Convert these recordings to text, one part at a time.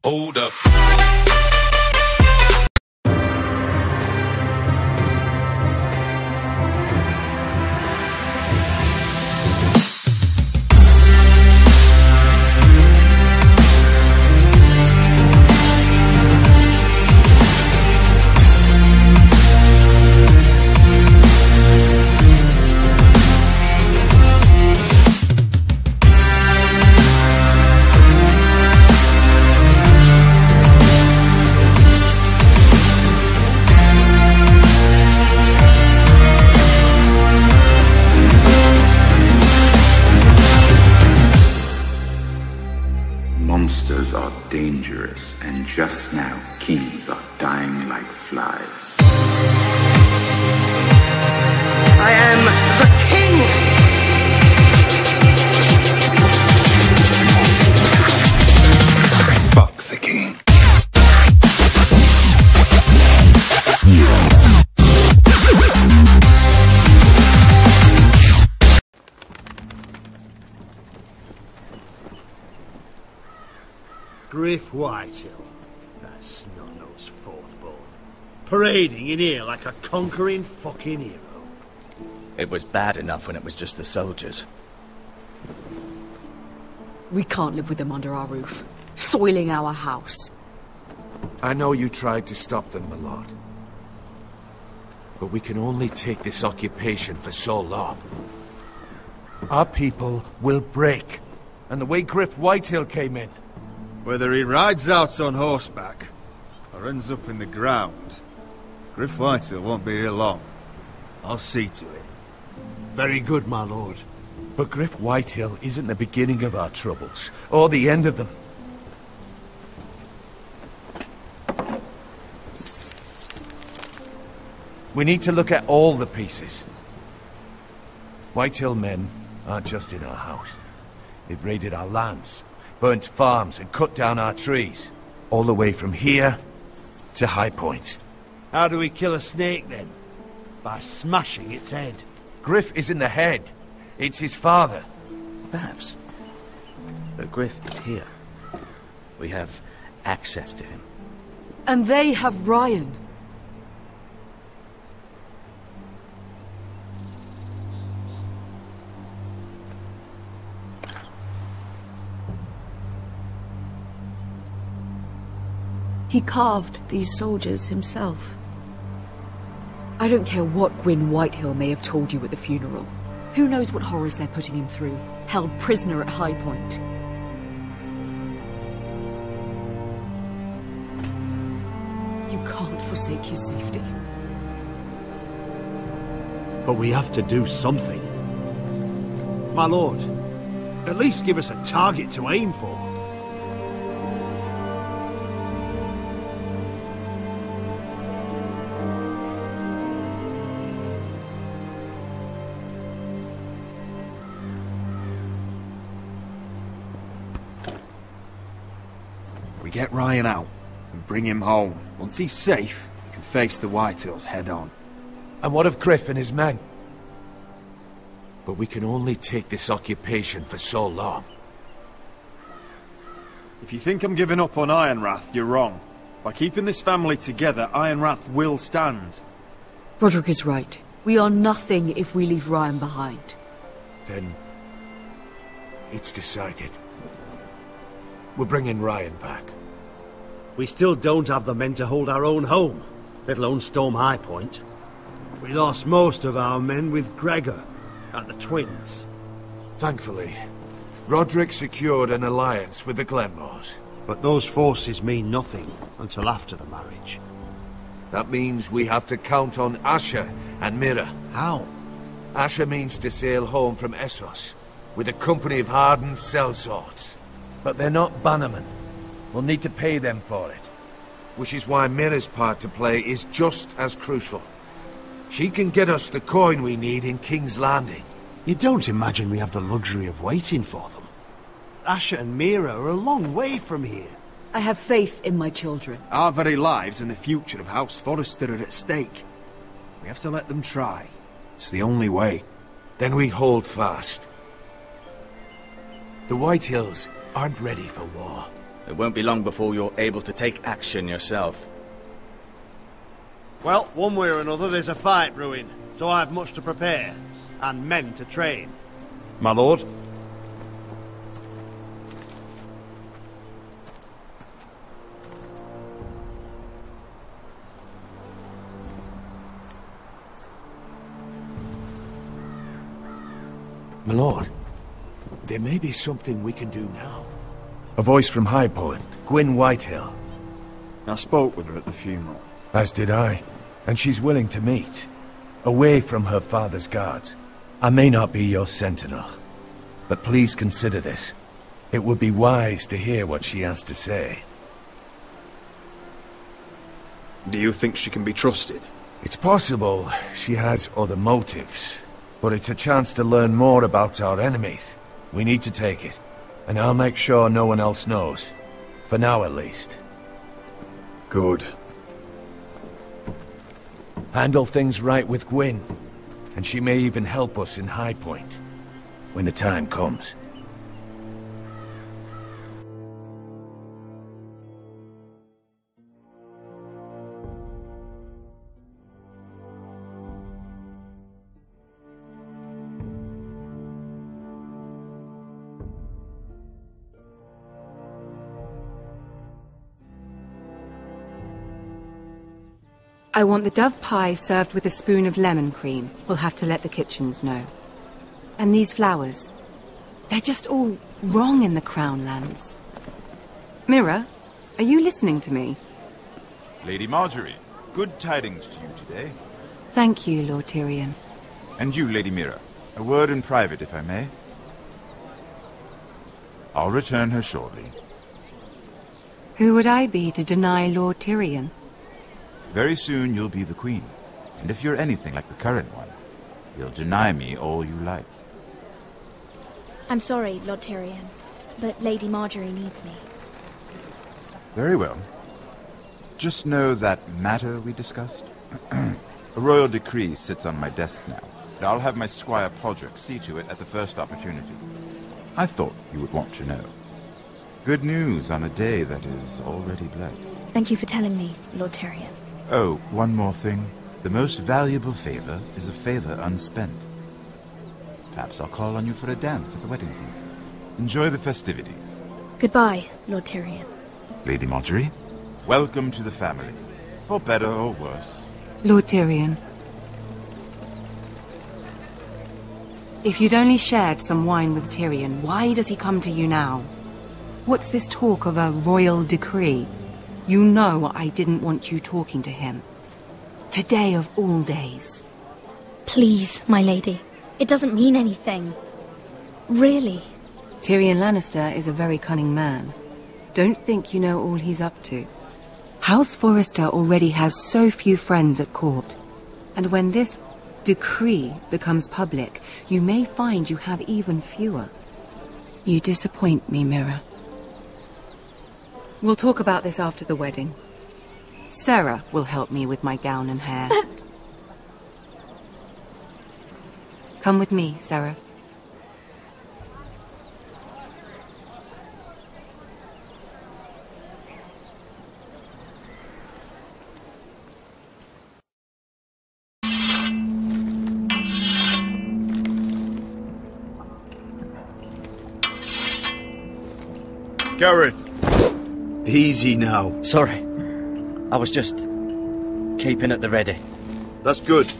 Hold up. Monsters are dangerous, and just now kings are dying like flies. I am the king! Fuck the king. Griff Whitehill, that snot-nosed fourth-born, parading in here like a conquering fucking hero. It was bad enough when it was just the soldiers. We can't live with them under our roof, soiling our house. I know you tried to stop them, my lord. But we can only take this occupation for so long. Our people will break. And the way Griff Whitehill came in. Whether he rides out on horseback, or ends up in the ground, Griff Whitehill won't be here long. I'll see to it. Very good, my lord. But Griff Whitehill isn't the beginning of our troubles, or the end of them. We need to look at all the pieces. Whitehill men aren't just in our house. They've raided our lands, burnt farms and cut down our trees. All the way from here to High Point. How do we kill a snake, then? By smashing its head. Griff isn't the head. It's his father. Perhaps. But Griff is here. We have access to him. And they have Ryan. He carved these soldiers himself. I don't care what Gwyn Whitehill may have told you at the funeral. Who knows what horrors they're putting him through, held prisoner at High Point. You can't forsake his safety. But we have to do something. My lord, at least give us a target to aim for. We get Ryan out and bring him home. Once he's safe, we can face the Whitehills head on. And what of Griff and his men? But we can only take this occupation for so long. If you think I'm giving up on Ironrath, you're wrong. By keeping this family together, Ironrath will stand. Roderick is right. We are nothing if we leave Ryan behind. Then it's decided. We're bringing Ryan back. We still don't have the men to hold our own home, let alone storm High Point. We lost most of our men with Gregor at the Twins. Thankfully, Roderick secured an alliance with the Glenmores. But those forces mean nothing until after the marriage. That means we have to count on Asher and Mira. How? Asher means to sail home from Essos with a company of hardened sellswords. But they're not bannermen. We'll need to pay them for it. Which is why Mira's part to play is just as crucial. She can get us the coin we need in King's Landing. You don't imagine we have the luxury of waiting for them? Asher and Mira are a long way from here. I have faith in my children. Our very lives and the future of House Forrester are at stake. We have to let them try. It's the only way. Then we hold fast. The Whitehills aren't ready for war. It won't be long before you're able to take action yourself. Well, one way or another, there's a fight brewing, so I've much to prepare, and men to train. My lord? My lord, there may be something we can do now. A voice from High Point, Gwyn Whitehill. I spoke with her at the funeral. As did I. And she's willing to meet. Away from her father's guards. I may not be your sentinel, but please consider this. It would be wise to hear what she has to say. Do you think she can be trusted? It's possible she has other motives, but it's a chance to learn more about our enemies. We need to take it, and I'll make sure no one else knows. For now, at least. Good. Handle things right with Gwyn, and she may even help us in High Point, when the time comes. I want the dove pie served with a spoon of lemon cream. We'll have to let the kitchens know. And these flowers. They're just all wrong in the Crown Lands. Mira, are you listening to me? Lady Marjorie, good tidings to you today. Thank you, Lord Tyrion. And you, Lady Mira. A word in private, if I may. I'll return her shortly. Who would I be to deny Lord Tyrion? Very soon you'll be the queen. And if you're anything like the current one, you'll deny me all you like. I'm sorry, Lord Tyrion, but Lady Marjorie needs me. Very well. Just know that matter we discussed? A royal decree sits on my desk now, and I'll have my squire Podrick see to it at the first opportunity. I thought you would want to know. Good news on a day that is already blessed. Thank you for telling me, Lord Tyrion. Oh, one more thing. The most valuable favor is a favor unspent. Perhaps I'll call on you for a dance at the wedding feast. Enjoy the festivities. Goodbye, Lord Tyrion. Lady Marjorie, welcome to the family. For better or worse. Lord Tyrion. If you'd only shared some wine with Tyrion, why does he come to you now? What's this talk of a royal decree? You know I didn't want you talking to him. Today of all days. Please, my lady. It doesn't mean anything. Really. Tyrion Lannister is a very cunning man. Don't think you know all he's up to. House Forrester already has so few friends at court. And when this decree becomes public, you may find you have even fewer. You disappoint me, Mira. We'll talk about this after the wedding. Sarah will help me with my gown and hair. But... Come with me, Sarah. Garrett! Easy now. Sorry. I was just keeping at the ready. That's good.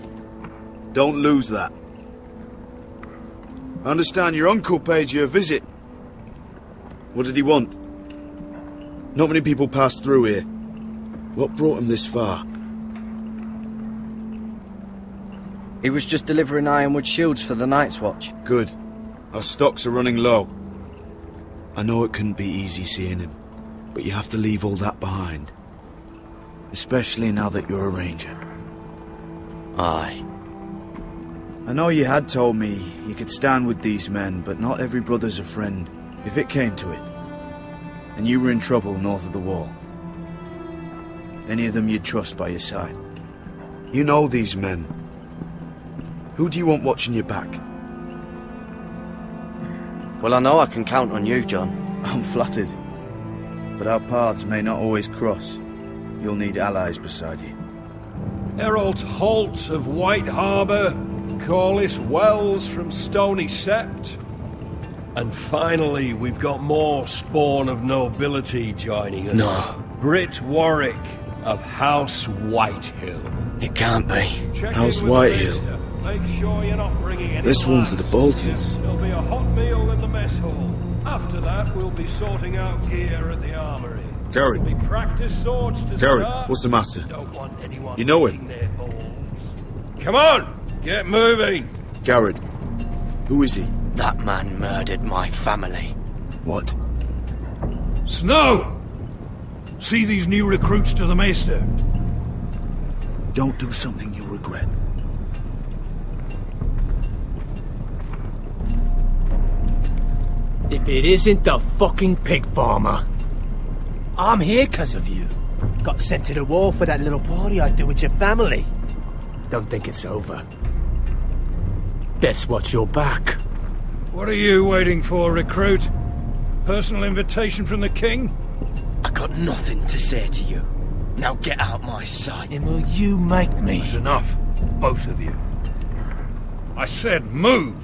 Don't lose that. I understand your uncle paid you a visit. What did he want? Not many people pass through here. What brought him this far? He was just delivering ironwood shields for the Night's Watch. Good. Our stocks are running low. I know it couldn't be easy seeing him, but you have to leave all that behind. Especially now that you're a ranger. Aye. I know you had told me you could stand with these men, but not every brother's a friend, if it came to it. And you were in trouble north of the wall. Any of them you'd trust by your side. You know these men. Who do you want watching your back? Well, I know I can count on you, John. I'm flattered. but our paths may not always cross. You'll need allies beside you. Herald Holt of White Harbour, Corliss Wells from Stony Sept. And finally, we've got more spawn of nobility joining us. No. Brit Warwick of House Whitehill. It can't be. House Whitehill. Make sure you're not bringing any This one for flags. the Boltons. There'll be a hot meal in the mess hall. After that, we'll be sorting out gear at the armory. Garrett. We practice swords to Garrett, start. what's the matter? Don't want anyone You know eating him? their balls. Come on, get moving. Garrett. Who is he? That man murdered my family. What? Snow! See these new recruits to the Maester? Don't do something you'll regret. If it isn't the fucking pig farmer. I'm here 'cause of you. Got sent to the war for that little party I do with your family. Don't think it's over. Guess what, you're back. What are you waiting for, recruit? Personal invitation from the king? I got nothing to say to you. Now get out my sight. And will you make me? That's enough, both of you. I said move!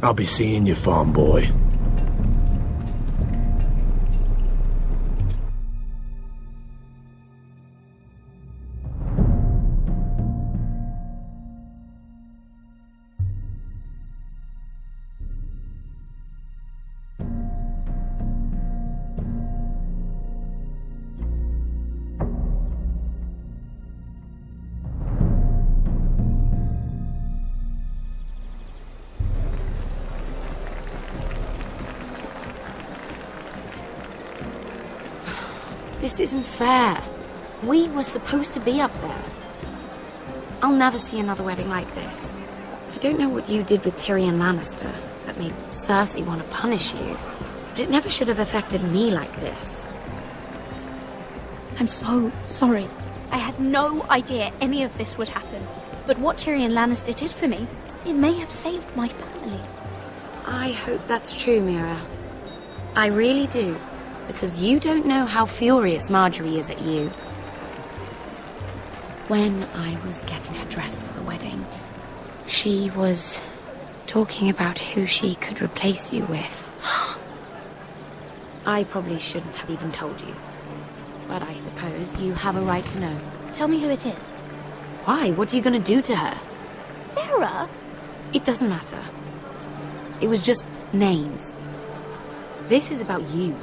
I'll be seeing you, farm boy. This isn't fair. We were supposed to be up there. I'll never see another wedding like this. I don't know what you did with Tyrion Lannister that made Cersei want to punish you, but it never should have affected me like this. I'm so sorry. I had no idea any of this would happen. But what Tyrion Lannister did for me, it may have saved my family. I hope that's true, Mira. I really do. Because you don't know how furious Marjorie is at you. When I was getting her dressed for the wedding, she was talking about who she could replace you with. I probably shouldn't have even told you. But I suppose you have a right to know. Tell me who it is. Why? What are you going to do to her? Sarah? It doesn't matter. It was just names. This is about you.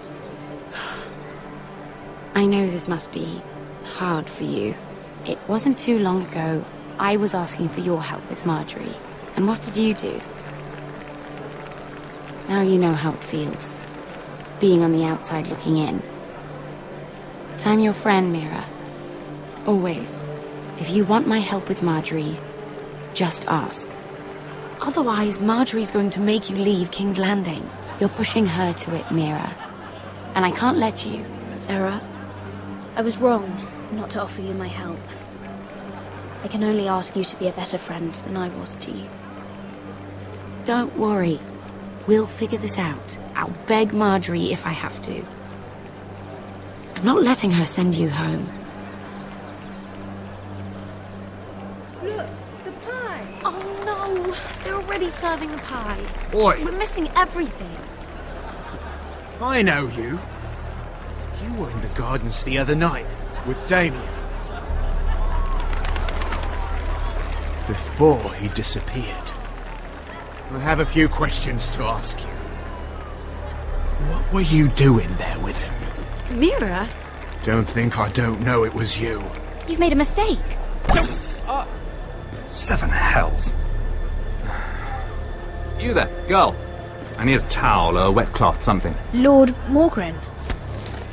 I know this must be hard for you. It wasn't too long ago I was asking for your help with Marjorie. And what did you do? Now you know how it feels. Being on the outside looking in. But I'm your friend, Mira. Always. If you want my help with Marjorie, just ask. Otherwise, Marjorie's going to make you leave King's Landing. You're pushing her to it, Mira. And I can't let you. Sarah, I was wrong not to offer you my help. I can only ask you to be a better friend than I was to you. Don't worry. We'll figure this out. I'll beg Marjorie if I have to. I'm not letting her send you home. Look, the pie! Oh no! They're already serving the pie. Oi! We're missing everything. I know you. You were in the gardens the other night with Damien. Before he disappeared. I have a few questions to ask you. What were you doing there with him? Mira? Don't think I don't know it was you. You've made a mistake. Seven hells. You there, girl. I need a towel or a wet cloth, something. Lord Morgren.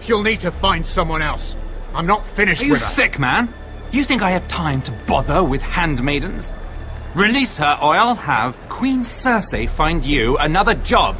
You'll need to find someone else. I'm not finished Are you with her. sick, man? You think I have time to bother with handmaidens? Release her or I'll have Queen Cersei find you another job.